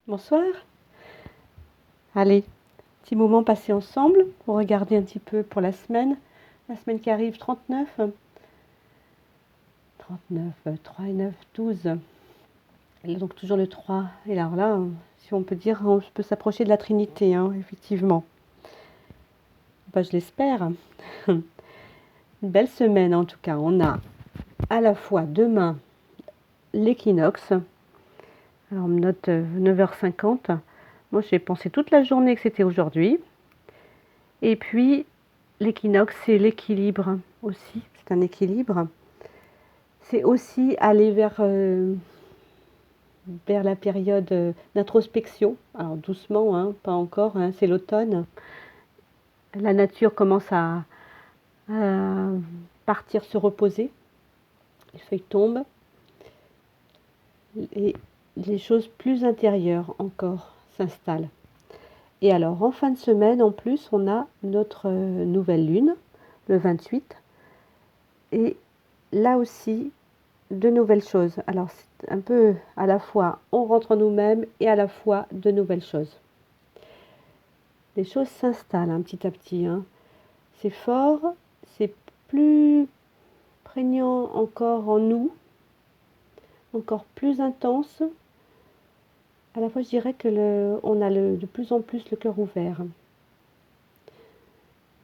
Bonsoir. Allez, petit moment passé ensemble pour regarder un petit peu pour la semaine. La semaine qui arrive, 39. 39, 3 et 9, 12. Et donc toujours le 3. Et alors là, si on peut dire, on peut s'approcher de la Trinité, hein, effectivement. Bah, je l'espère. Une belle semaine en tout cas. On a à la fois demain l'équinoxe. Alors on me note 9h50. Moi j'ai pensé toute la journée que c'était aujourd'hui. Et puis l'équinoxe, c'est l'équilibre aussi. C'est un équilibre. C'est aussi aller vers la période d'introspection. Alors doucement, hein, pas encore, hein, c'est l'automne. La nature commence à partir se reposer. Les feuilles tombent. Et les choses plus intérieures encore s'installent. Et alors en fin de semaine, en plus, on a notre nouvelle lune, le 28. Et là aussi, de nouvelles choses. Alors c'est un peu à la fois on rentre en nous-mêmes et à la fois de nouvelles choses. Les choses s'installent hein, petit à petit. Hein. C'est fort, c'est plus prégnant encore en nous, encore plus intense. À la fois je dirais que on a de plus en plus le cœur ouvert.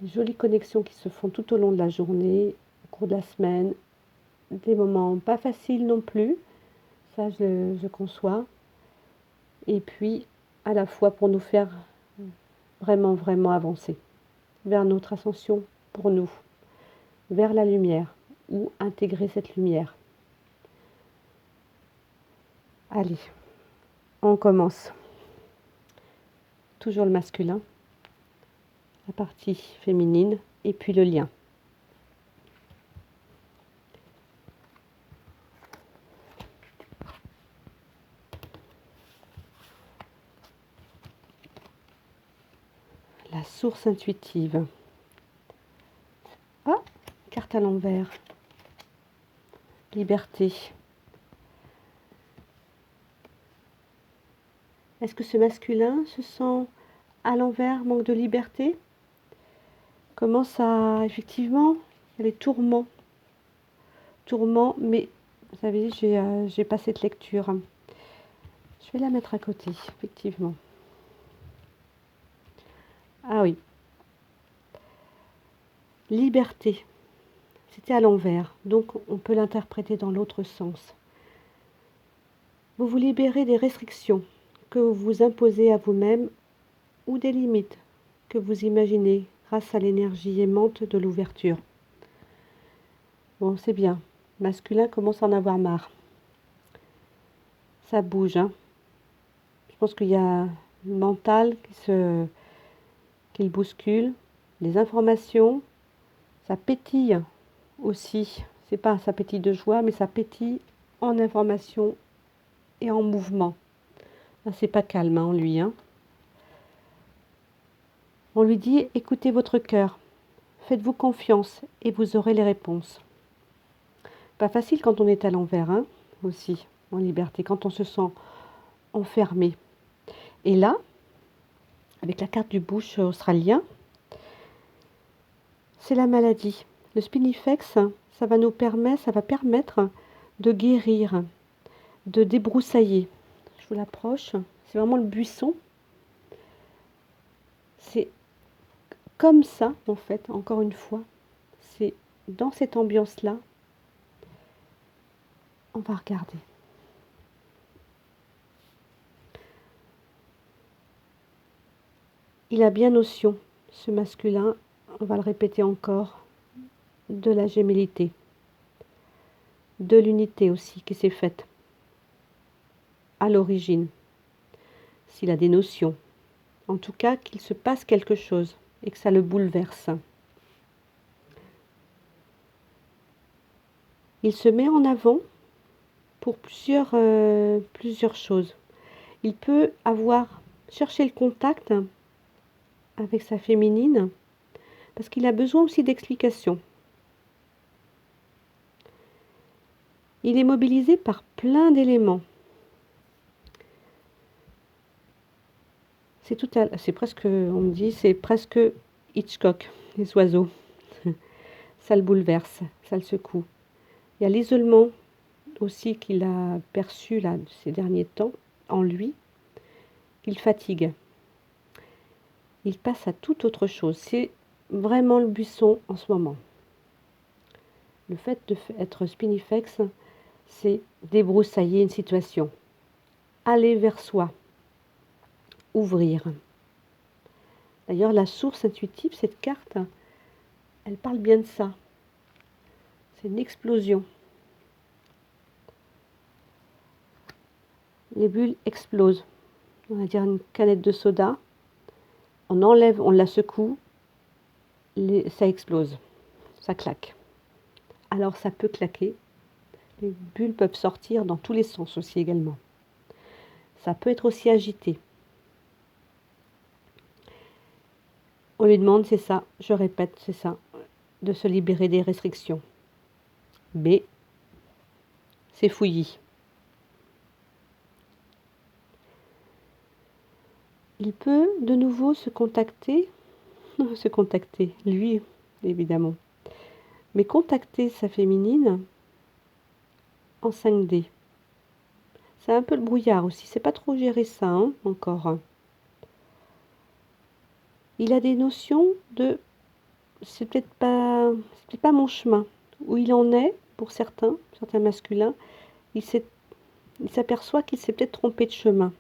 Des jolies connexions qui se font tout au long de la journée, au cours de la semaine. Des moments pas faciles non plus, ça je conçois. Et puis à la fois pour nous faire vraiment, vraiment avancer vers notre ascension pour nous, vers la lumière ou intégrer cette lumière. Allez, on commence. Toujours le masculin, la partie féminine et puis le lien. La source intuitive. Ah, carte à l'envers. Liberté. Est-ce que ce masculin se sent à l'envers, manque de liberté? Commence à, effectivement, il y a les tourments. Tourments, mais vous savez, j'ai pas cette lecture. Je vais la mettre à côté, effectivement. Ah oui. Liberté. C'était à l'envers, donc on peut l'interpréter dans l'autre sens. Vous vous libérez des restrictions que vous vous imposez à vous-même ou des limites que vous imaginez grâce à l'énergie aimante de l'ouverture. Bon, c'est bien. Masculin commence à en avoir marre. Ça bouge, hein. Je pense qu'il y a le mental qui le bouscule, les informations, ça pétille aussi. C'est pas ça pétille de joie, mais ça pétille en information et en mouvement. Là, c'est pas calme hein, en lui. Hein. On lui dit écoutez votre cœur, faites-vous confiance et vous aurez les réponses. Pas facile quand on est à l'envers, hein, aussi, en liberté, quand on se sent enfermé. Et là, avec la carte du bush australien, c'est la maladie. Le spinifex, ça va permettre de guérir, de débroussailler. Je vous l'approche. C'est vraiment le buisson. C'est comme ça, en fait, encore une fois. C'est dans cette ambiance-là. On va regarder. Il a bien notion, ce masculin, on va le répéter encore, de la gémellité, de l'unité aussi qui s'est faite à l'origine. S'il a des notions, en tout cas qu'il se passe quelque chose et que ça le bouleverse. Il se met en avant pour plusieurs choses. Il peut avoir cherché le contact avec sa féminine parce qu'il a besoin aussi d'explications. Il est mobilisé par plein d'éléments. c'est presque, on me dit, c'est presque Hitchcock, les oiseaux. Ça le bouleverse, ça le secoue. Il y a l'isolement aussi qu'il a perçu là ces derniers temps en lui, qu'il fatigue. Il passe à toute autre chose. C'est vraiment le buisson en ce moment. Le fait d'être spinifex, c'est débroussailler une situation, aller vers soi, ouvrir. D'ailleurs, la source intuitive, cette carte, elle parle bien de ça. C'est une explosion. Les bulles explosent. On va dire une canette de soda. On enlève, on la secoue, ça explose, ça claque. Alors ça peut claquer. Les bulles peuvent sortir dans tous les sens aussi également. Ça peut être aussi agité. On lui demande, c'est ça, je répète, c'est ça, de se libérer des restrictions. B, c'est fouillis. Il peut de nouveau se contacter, lui évidemment, mais contacter sa féminine en 5D. C'est un peu le brouillard aussi, c'est pas trop géré ça hein, encore. Il a des notions de c'est peut-être pas mon chemin. Où il en est, pour certains masculins, il s'aperçoit qu'il s'est peut-être trompé de chemin.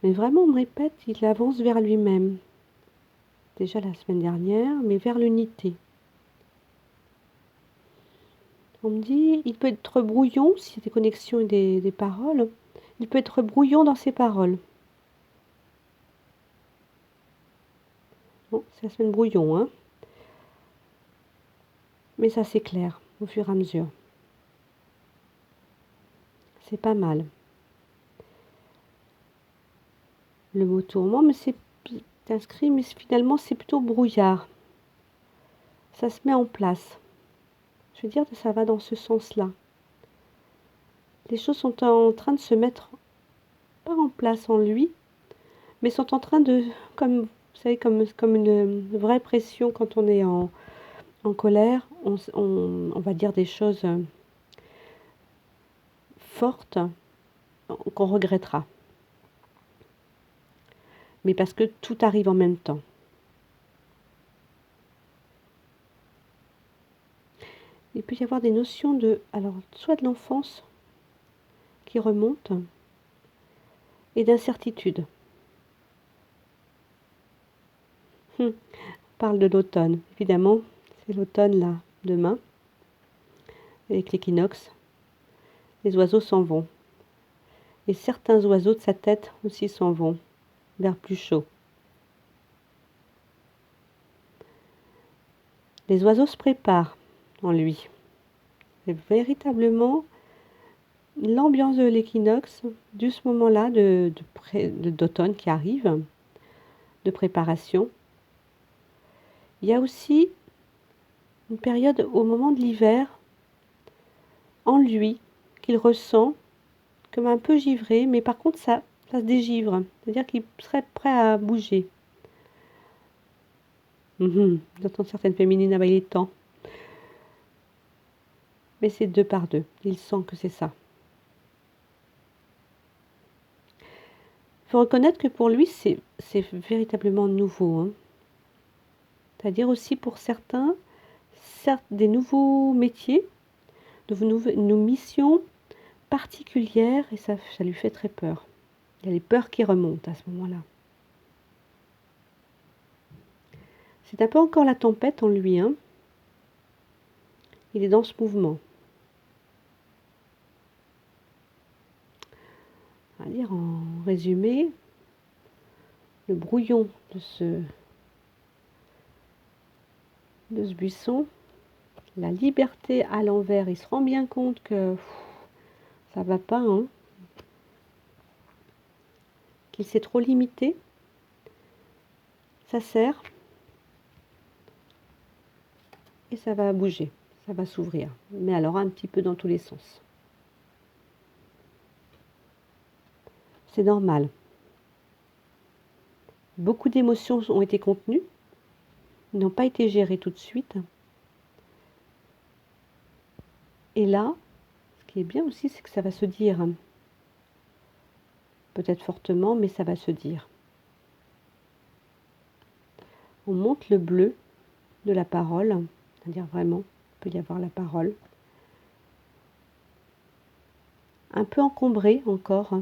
Mais vraiment, on me répète, il avance vers lui-même. Déjà la semaine dernière, mais vers l'unité. On me dit, il peut être brouillon, s'il y a des connexions et des paroles, il peut être brouillon dans ses paroles. Bon, c'est la semaine brouillon, hein. Mais ça s'éclaire au fur et à mesure. C'est pas mal. Le mot tourment, mais c'est inscrit, mais finalement c'est plutôt brouillard. Ça se met en place. Je veux dire que ça va dans ce sens-là. Les choses sont en train de se mettre, pas en place en lui, mais sont en train de, comme vous savez, comme une vraie pression quand on est en colère, on va dire des choses fortes qu'on regrettera. Mais parce que tout arrive en même temps. Il peut y avoir des notions de, alors, soit de l'enfance qui remonte et d'incertitude. On parle de l'automne, évidemment, c'est l'automne là, demain, avec l'équinoxe. Les oiseaux s'en vont. Et certains oiseaux de sa tête aussi s'en vont vers plus chaud. Les oiseaux se préparent en lui. C'est véritablement l'ambiance de l'équinoxe, de ce moment-là d'automne qui arrive, de préparation. Il y a aussi une période au moment de l'hiver, en lui, qu'il ressent comme un peu givré, mais par contre ça se dégivre, c'est-à-dire qu'il serait prêt à bouger. J'entends certaines féminines, ah bah il est temps. Mais c'est 2 par 2, il sent que c'est ça. Il faut reconnaître que pour lui, c'est véritablement nouveau. Hein. C'est-à-dire aussi pour certains, certes des nouveaux métiers, nos missions particulières, et ça lui fait très peur. Il y a les peurs qui remontent à ce moment-là. C'est un peu encore la tempête en lui. Hein. Il est dans ce mouvement. On va dire en résumé, le brouillon de ce buisson, la liberté à l'envers, il se rend bien compte que ça va pas, hein, qu'il s'est trop limité, ça sert, et ça va bouger, ça va s'ouvrir, mais alors un petit peu dans tous les sens. C'est normal. Beaucoup d'émotions ont été contenues, n'ont pas été gérées tout de suite. Et là, ce qui est bien aussi, c'est que ça va se dire. Peut-être fortement, mais ça va se dire. On monte le bleu de la parole, c'est-à-dire vraiment, il peut y avoir la parole. Un peu encombré encore,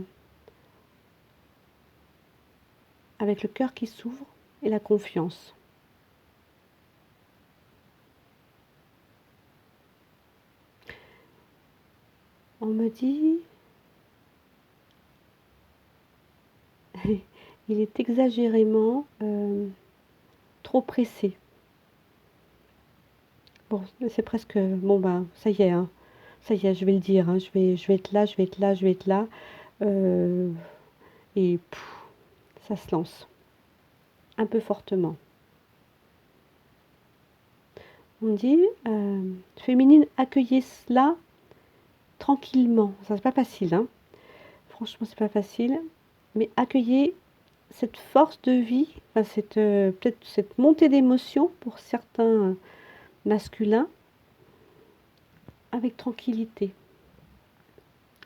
avec le cœur qui s'ouvre et la confiance. On me dit, il est exagérément trop pressé. Bon, c'est presque, bon ben, ça y est, hein, ça y est, je vais le dire, hein, je vais être là, je vais être là, je vais être là, et ça se lance, un peu fortement. On dit, féminine, accueillez cela tranquillement. Ça, c'est pas facile, hein. Franchement, c'est pas facile. Mais accueillez cette force de vie, enfin, peut-être cette montée d'émotion pour certains masculins, avec tranquillité.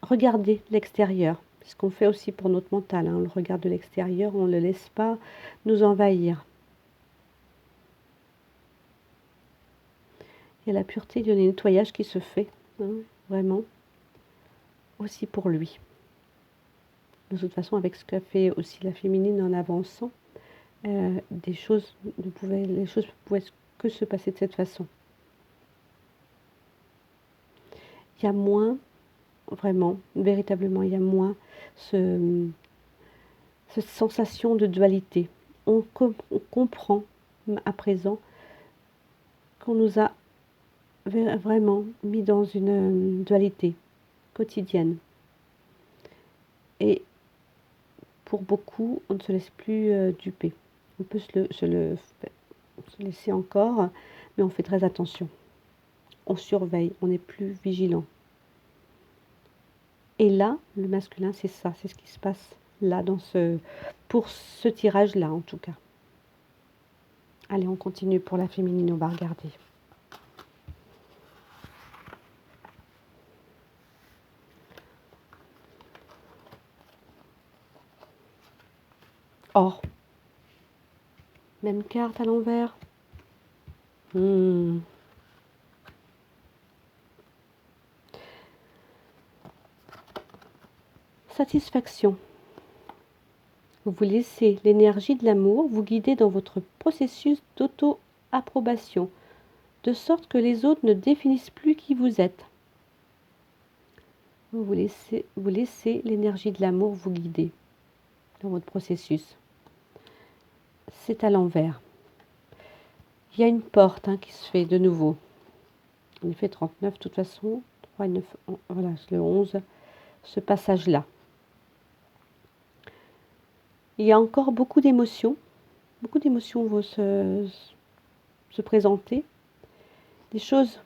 Regardez l'extérieur. C'est ce qu'on fait aussi pour notre mental, hein. On le regarde de l'extérieur, on ne le laisse pas nous envahir. Il y a la pureté, il y a le nettoyage qui se fait, hein, vraiment, aussi pour lui. De toute façon, avec ce qu'a fait aussi la féminine en avançant, les choses ne pouvaient que se passer de cette façon. Il y a moins, vraiment, véritablement, il y a moins cette sensation de dualité. On comprend à présent qu'on nous a vraiment mis dans une dualité quotidienne. Et pour beaucoup, on ne se laisse plus duper. On peut se laisser encore, mais on fait très attention. On surveille, on est plus vigilant. Et là, le masculin, c'est ça, c'est ce qui se passe là, pour ce tirage-là en tout cas. Allez, on continue pour la féminine, on va regarder. Or, même carte à l'envers. Satisfaction. Vous laissez l'énergie de l'amour vous guider dans votre processus d'auto-approbation, de sorte que les autres ne définissent plus qui vous êtes. Vous laissez l'énergie de l'amour vous guider dans votre processus. C'est à l'envers. Il y a une porte qui se fait de nouveau. En effet, 39, de toute façon, 3 et 9, voilà, le 11, ce passage-là. Il y a encore beaucoup d'émotions. Beaucoup d'émotions vont se présenter. Des choses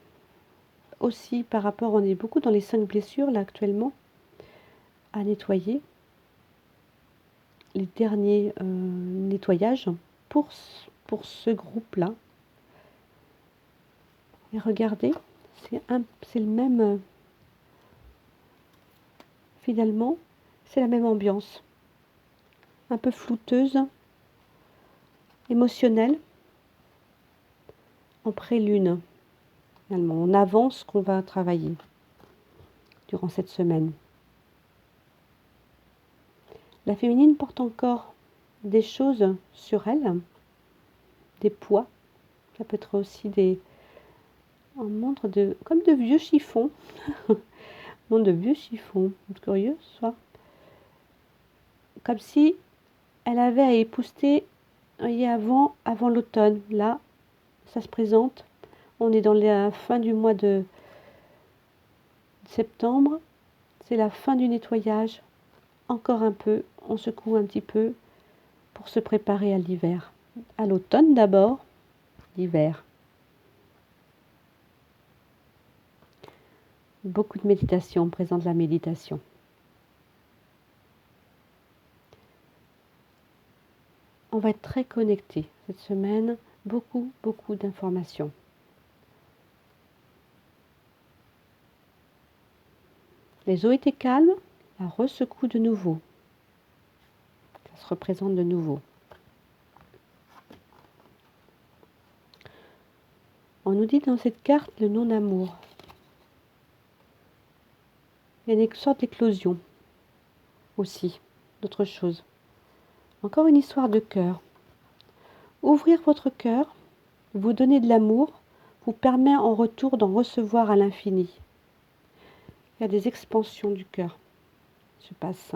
aussi par rapport, on est beaucoup dans les 5 blessures là actuellement, à nettoyer. Les derniers nettoyages pour ce groupe-là. Et regardez, c'est le même, finalement, c'est la même ambiance. Un peu flouteuse, émotionnelle, en pré-lune. Finalement, on avance ce qu'on va travailler durant cette semaine. La féminine porte encore des choses sur elle, des poids. Ça peut être aussi on montre comme de vieux chiffons. On montre de vieux chiffons. C'est curieux, soit. Comme si elle avait à épousseter avant l'automne. Là, ça se présente. On est dans la fin du mois de septembre. C'est la fin du nettoyage. Encore un peu. On secoue un petit peu pour se préparer à l'hiver. À l'automne d'abord, l'hiver. Beaucoup de méditation, on présente la méditation. On va être très connecté cette semaine, beaucoup, beaucoup d'informations. Les eaux étaient calmes, la ressecoue de nouveau. Ça se représente de nouveau. On nous dit dans cette carte le non-amour. Il y a une sorte d'éclosion aussi, d'autre chose. Encore une histoire de cœur. Ouvrir votre cœur, vous donner de l'amour, vous permet en retour d'en recevoir à l'infini. Il y a des expansions du cœur qui se passent.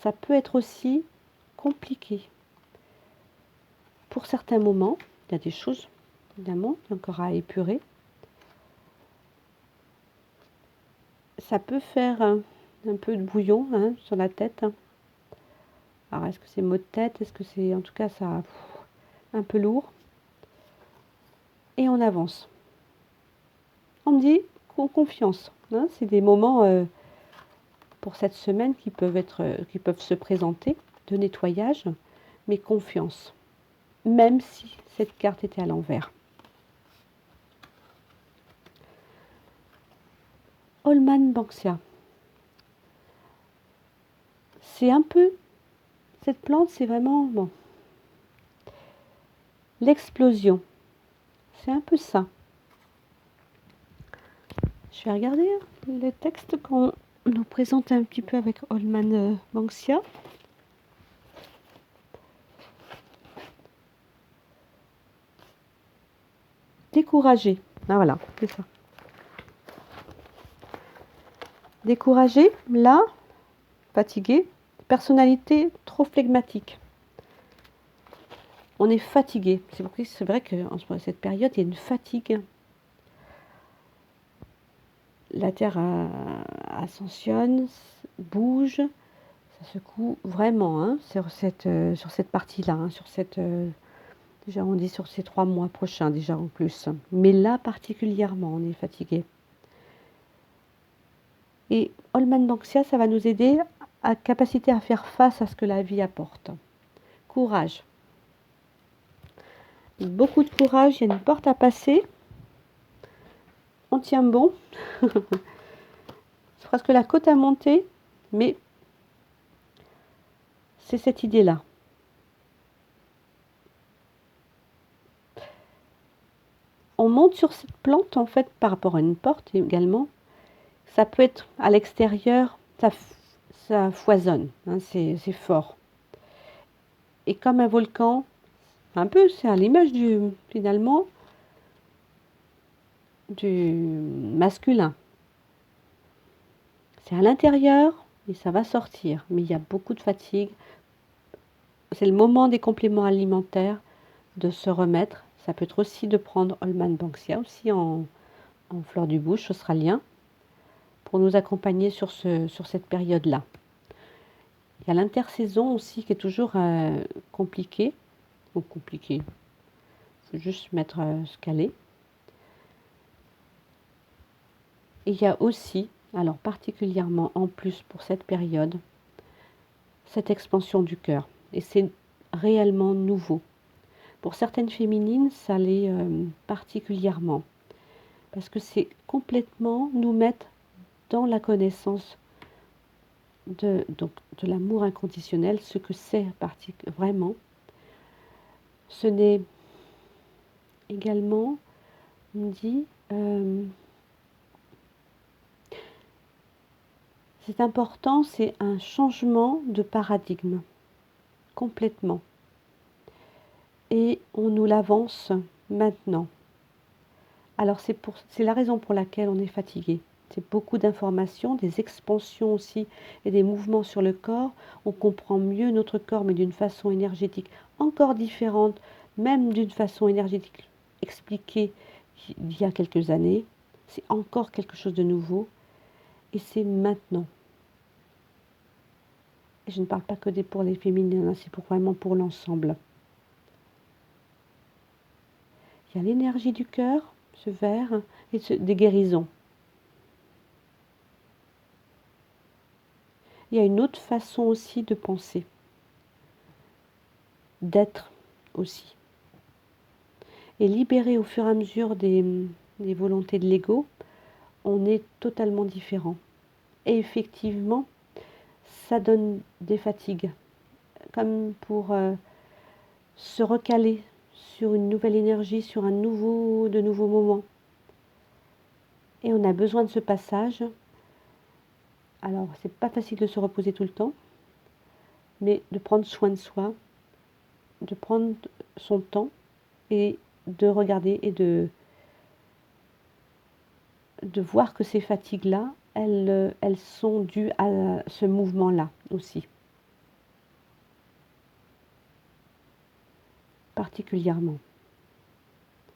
Ça peut être aussi compliqué. Pour certains moments, il y a des choses, évidemment, encore à épurer. Ça peut faire un peu de bouillon sur la tête. Alors, est-ce que c'est maux de tête? Est-ce que c'est, en tout cas, ça un peu lourd? Et on avance. On me dit confiance. C'est des moments pour cette semaine qui peuvent se présenter de nettoyage, mais confiance. Même si cette carte était à l'envers. Holman Banksia. C'est un peu, cette plante, c'est vraiment, bon, l'explosion. C'est un peu ça. Je vais regarder le texte qu'on nous présente un petit peu avec Holman Banksia. Découragé. Ah voilà, c'est ça. Découragé, là, fatigué, personnalité trop flegmatique. On est fatigué. C'est vrai que en cette période, il y a une fatigue. La Terre ascensionne, bouge, ça secoue vraiment sur cette partie-là, déjà on dit sur ces 3 mois prochains déjà en plus. Mais là particulièrement, on est fatigué. Et Holman Banksia, ça va nous aider à capacité à faire face à ce que la vie apporte. Courage. Beaucoup de courage, il y a une porte à passer. On tient bon. C'est presque la côte à monter, mais c'est cette idée-là. On monte sur cette plante, en fait, par rapport à une porte également. Ça peut être à l'extérieur, ça foisonne, c'est fort. Et comme un volcan, un peu, c'est à l'image finalement, du masculin. C'est à l'intérieur et ça va sortir, mais il y a beaucoup de fatigue. C'est le moment des compléments alimentaires de se remettre. Ça peut être aussi de prendre Holman Banksia, aussi en fleur du bouche australien, pour nous accompagner sur cette période-là. Il y a l'intersaison aussi qui est toujours compliquée. Il faut juste mettre ce calé. Et il y a aussi, alors particulièrement en plus pour cette période, cette expansion du cœur. Et c'est réellement nouveau. Pour certaines féminines, ça l'est particulièrement. Parce que c'est complètement nous mettre dans la connaissance de l'amour inconditionnel, ce que c'est vraiment. Ce n'est également, on dit, c'est important, c'est un changement de paradigme, complètement. Et on nous l'avance maintenant. Alors c'est la raison pour laquelle on est fatigué. C'est beaucoup d'informations, des expansions aussi et des mouvements sur le corps. On comprend mieux notre corps, mais d'une façon énergétique encore différente, même d'une façon énergétique expliquée il y a quelques années. C'est encore quelque chose de nouveau et c'est maintenant. Et je ne parle pas que pour les féminines, c'est vraiment pour l'ensemble. Il y a l'énergie du cœur, ce vert, et des guérisons. Il y a une autre façon aussi de penser, d'être aussi. Et libéré au fur et à mesure des volontés de l'ego, on est totalement différent. Et effectivement, ça donne des fatigues, comme pour se recaler sur une nouvelle énergie, sur de nouveaux moments. Et on a besoin de ce passage. Alors, c'est pas facile de se reposer tout le temps, mais de prendre soin de soi, de prendre son temps et de regarder et de voir que ces fatigues-là, elles sont dues à ce mouvement-là aussi, particulièrement.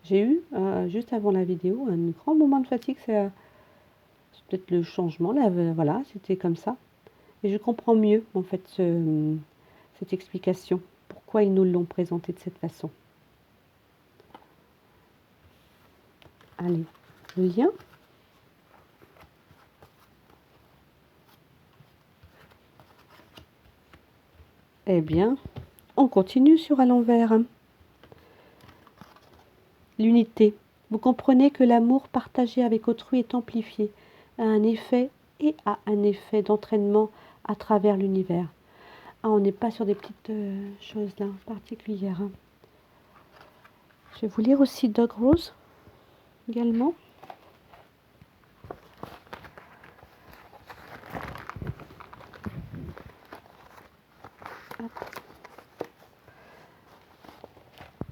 J'ai eu, juste avant la vidéo, un grand moment de fatigue, c'est peut-être le changement, là, voilà, c'était comme ça. Et je comprends mieux, en fait, cette explication, pourquoi ils nous l'ont présenté de cette façon. Allez, le lien. Eh bien, on continue sur à l'envers. L'unité. Vous comprenez que l'amour partagé avec autrui est amplifié, a un effet d'entraînement à travers l'univers. Ah, on n'est pas sur des petites choses là particulières. Je vais vous lire aussi Doug Rose également.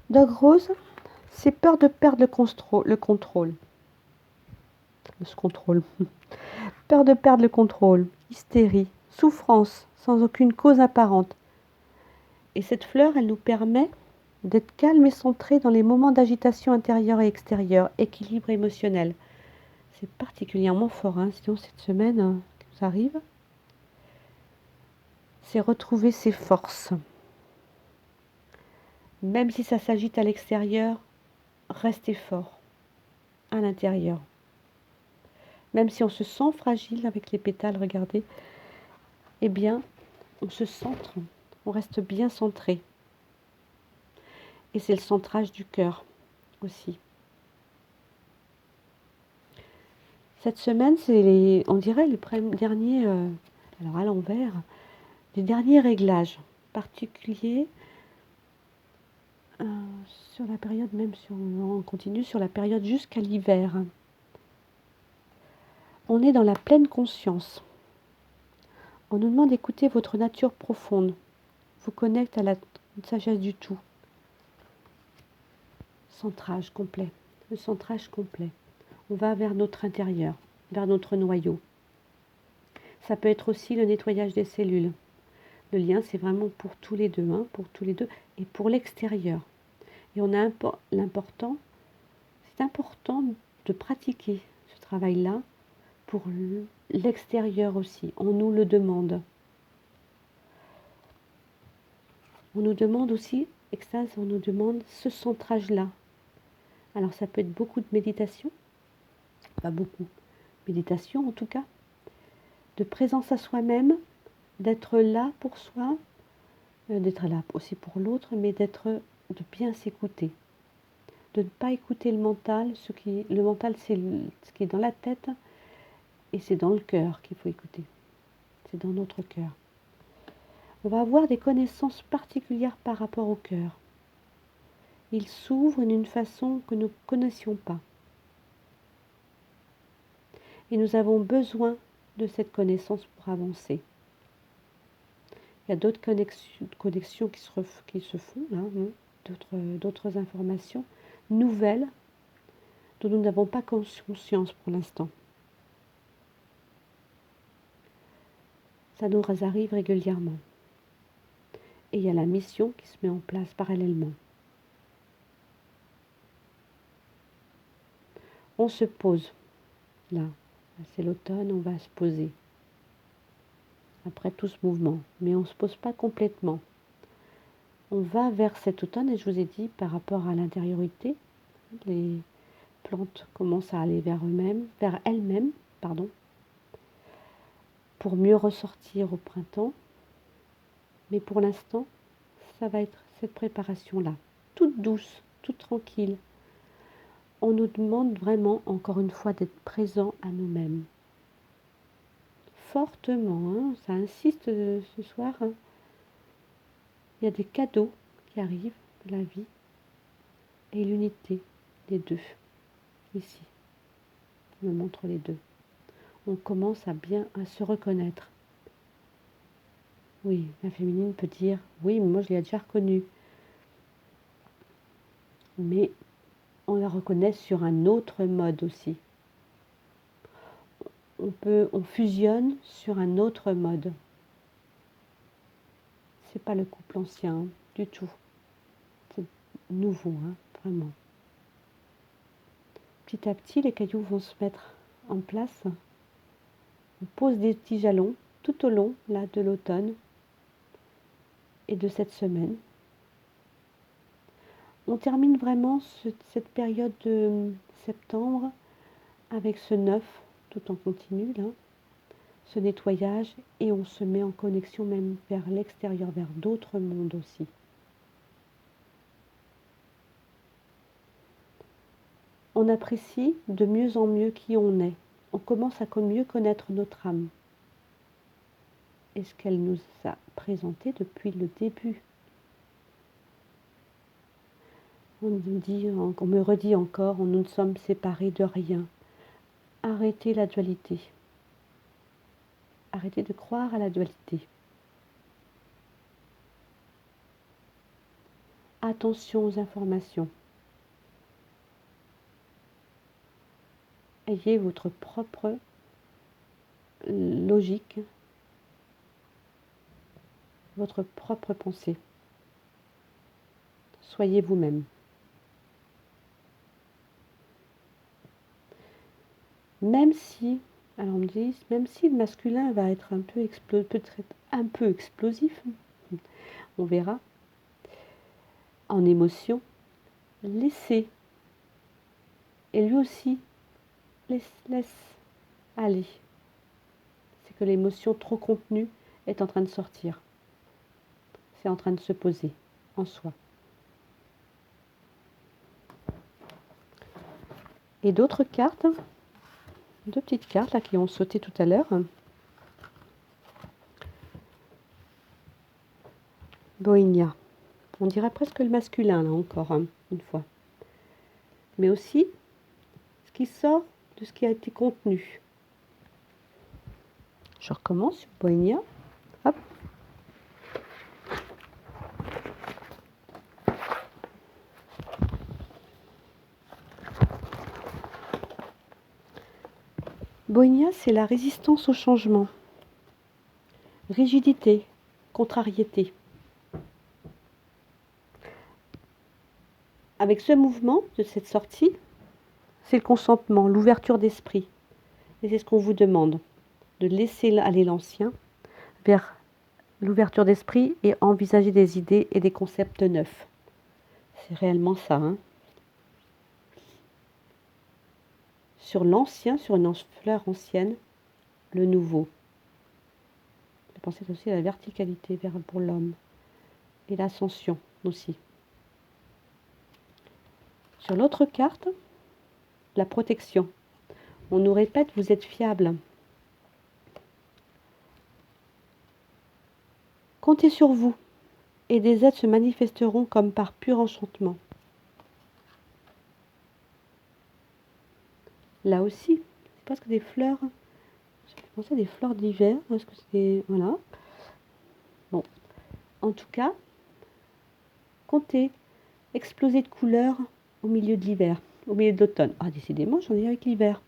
Doug Rose, c'est peur de perdre le contrôle. Peur de perdre le contrôle, hystérie, souffrance, sans aucune cause apparente. Et cette fleur, elle nous permet d'être calme et centré dans les moments d'agitation intérieure et extérieure, équilibre émotionnel. C'est particulièrement fort, hein, sinon cette semaine qui nous arrive, c'est retrouver ses forces. Même si ça s'agite à l'extérieur, restez fort à l'intérieur. Même si on se sent fragile avec les pétales, regardez, eh bien, on se centre, on reste bien centré. Et c'est le centrage du cœur aussi. Cette semaine, c'est on dirait les derniers, alors à l'envers, les derniers réglages particuliers sur la période, même si on continue sur la période jusqu'à l'hiver. On est dans la pleine conscience. On nous demande d'écouter votre nature profonde, vous connecte à la sagesse du tout. Centrage complet, le centrage complet. On va vers notre intérieur, vers notre noyau. Ça peut être aussi le nettoyage des cellules. Le lien, c'est vraiment pour tous les deux, hein, pour tous les deux, et pour l'extérieur. Et on a l'important, c'est important de pratiquer ce travail-là pour l'extérieur aussi. On nous le demande. On nous demande aussi, extase, on nous demande ce centrage-là. Alors ça peut être beaucoup de méditation, pas beaucoup, méditation en tout cas, de présence à soi-même, d'être là pour soi, d'être là aussi pour l'autre, mais de bien s'écouter. De ne pas écouter le mental. Le mental, c'est ce qui est dans la tête et c'est dans le cœur qu'il faut écouter. C'est dans notre cœur. On va avoir des connaissances particulières par rapport au cœur. Il s'ouvre d'une façon que nous ne connaissions pas. Et nous avons besoin de cette connaissance pour avancer. Il y a d'autres connexions qui se font, là, d'autres informations nouvelles dont nous n'avons pas conscience pour l'instant. Ça nous arrive régulièrement. Et il y a la mission qui se met en place parallèlement. On se pose, là. C'est l'automne, on va se poser. Après tout ce mouvement. Mais on ne se pose pas complètement. On va vers cet automne, et je vous ai dit, par rapport à l'intériorité, les plantes commencent à aller vers elles-mêmes, pour mieux ressortir au printemps. Mais pour l'instant, cette préparation-là, toute douce, toute tranquille. On nous demande vraiment, encore une fois, d'être présent à nous-mêmes. Fortement, hein, ça insiste ce soir. Hein. Il y a des cadeaux qui arrivent de la vie et l'unité des deux, ici. On me montre les deux. On commence à se reconnaître. Oui, la féminine peut dire, oui, mais moi je l'ai déjà reconnue. Mais on la reconnaît sur un autre mode aussi. On fusionne sur un autre mode. C'est pas le couple ancien, hein, du tout. C'est nouveau, hein, vraiment. Petit à petit, les cailloux vont se mettre en place. On pose des petits jalons tout au long là, de l'automne et de cette semaine. On termine vraiment cette période de septembre avec ce neuf tout en continu, là, ce nettoyage, et on se met en connexion même vers l'extérieur, vers d'autres mondes aussi. On apprécie de mieux en mieux qui on est. On commence à mieux connaître notre âme et ce qu'elle nous a présenté depuis le début. On me redit encore, nous ne sommes séparés de rien. Arrêtez la dualité. Arrêtez de croire à la dualité. Attention aux informations. Ayez votre propre logique, votre propre pensée. Soyez vous-même. Même si, alors on me dit, même si le masculin va être peut-être un peu explosif, on verra, en émotion, laissez. Et lui aussi, laisse aller. C'est que l'émotion trop contenue est en train de sortir. C'est en train de se poser en soi. Et d'autres cartes, deux petites cartes là, qui ont sauté tout à l'heure. Bohénia. On dirait presque le masculin, là encore, hein, une fois. Mais aussi, ce qui sort de ce qui a été contenu. Je recommence sur Bohénia. Hop. Bohénia, c'est la résistance au changement. Rigidité, contrariété. Avec ce mouvement de cette sortie, c'est le consentement, l'ouverture d'esprit. Et c'est ce qu'on vous demande, de laisser aller l'ancien vers l'ouverture d'esprit et envisager des idées et des concepts neufs. C'est réellement ça. Hein. Sur l'ancien, sur une fleur ancienne, le nouveau. Pensez aussi à la verticalité pour l'homme et l'ascension aussi. Sur l'autre carte, la protection. On nous répète, vous êtes fiable. Comptez sur vous et des aides se manifesteront comme par pur enchantement. Là aussi, c'est presque des fleurs. Je pensais à des fleurs d'hiver. Est-ce que c'est voilà. Bon, en tout cas, comptez exploser de couleurs au milieu de l'hiver, au milieu de l'automne. Ah, décidément, j'en ai avec l'hiver.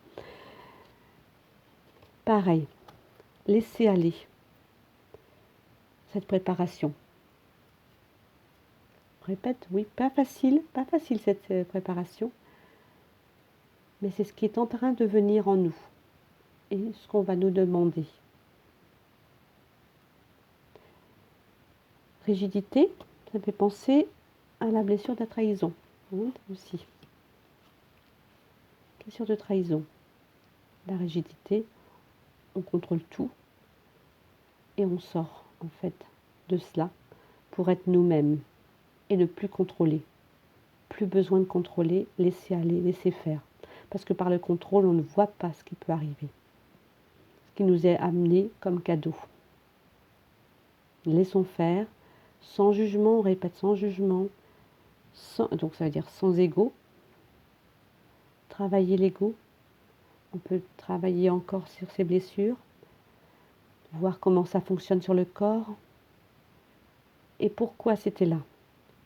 Pareil, laissez aller cette préparation. Répète, oui, pas facile cette préparation, mais c'est ce qui est en train de venir en nous et ce qu'on va nous demander. Rigidité, ça fait penser à la blessure de la trahison, hein, aussi. Blessure de trahison. La rigidité, on contrôle tout et on sort en fait de cela pour être nous-mêmes. et ne plus contrôler. Plus besoin de contrôler, laisser aller, laisser faire. Parce que par le contrôle, on ne voit pas ce qui peut arriver. Ce qui nous est amené comme cadeau. Laissons faire, sans jugement, on répète sans jugement, donc ça veut dire sans ego. Travailler l'ego. On peut travailler encore sur ses blessures, voir comment ça fonctionne sur le corps et pourquoi c'était là.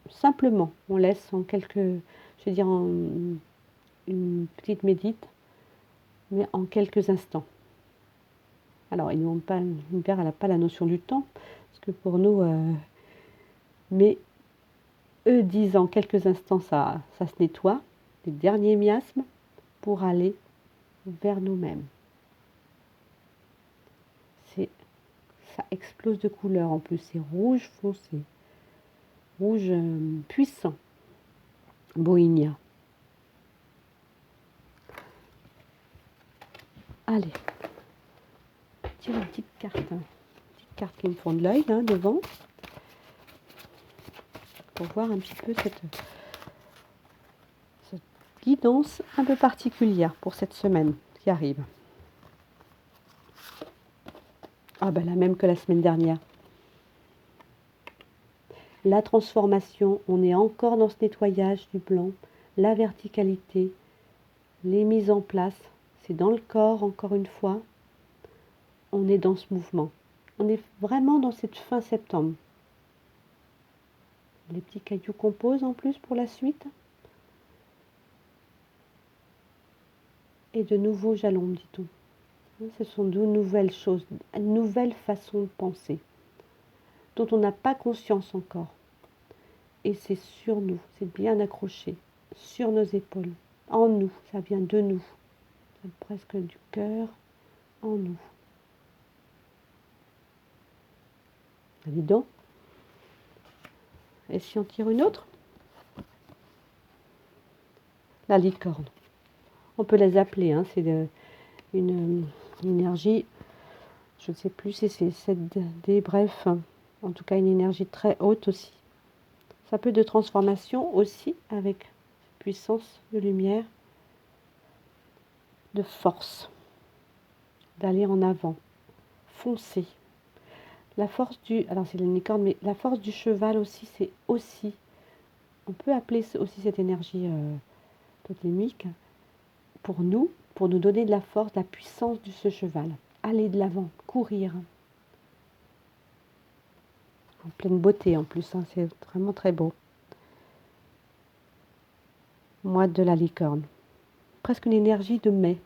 Simplement, on laisse en quelques, je veux dire en une petite médite, mais en quelques instants. Alors, l'univers n'a pas la notion du temps, parce que pour nous, mais eux disent en quelques instants, ça se nettoie, les derniers miasmes, pour aller vers nous-mêmes. Ça explose de couleurs en plus, c'est rouge foncé, rouge puissant, Bohemia. Allez, tire une petite carte qui me fond de l'œil devant, pour voir un petit peu cette guidance un peu particulière pour cette semaine qui arrive. Ah ben la même que la semaine dernière. La transformation, on est encore dans ce nettoyage du blanc, la verticalité, les mises en place, c'est dans le corps encore une fois, on est dans ce mouvement. On est vraiment dans cette fin septembre. Les petits cailloux qu'on pose en plus pour la suite. Et de nouveaux jalons, dit-on. Ce sont de nouvelles choses, une nouvelle façon de penser, dont on n'a pas conscience encore. Et c'est sur nous, c'est bien accroché, sur nos épaules, en nous, ça vient de nous, c'est presque du cœur, en nous. Dis donc. Et si on tire une autre? La licorne. On peut les appeler, c'est une énergie, je ne sais plus si c'est 7D, bref, en tout cas une énergie très haute aussi. Ça peut être de transformation aussi avec puissance de lumière, de force, d'aller en avant, foncer. La force alors c'est la licorne, mais la force du cheval aussi, c'est aussi, on peut appeler aussi cette énergie totémique pour nous donner de la force, de la puissance de ce cheval. Aller de l'avant, courir. En pleine beauté en plus, c'est vraiment très beau. Moine de la licorne. Presque une énergie de mai,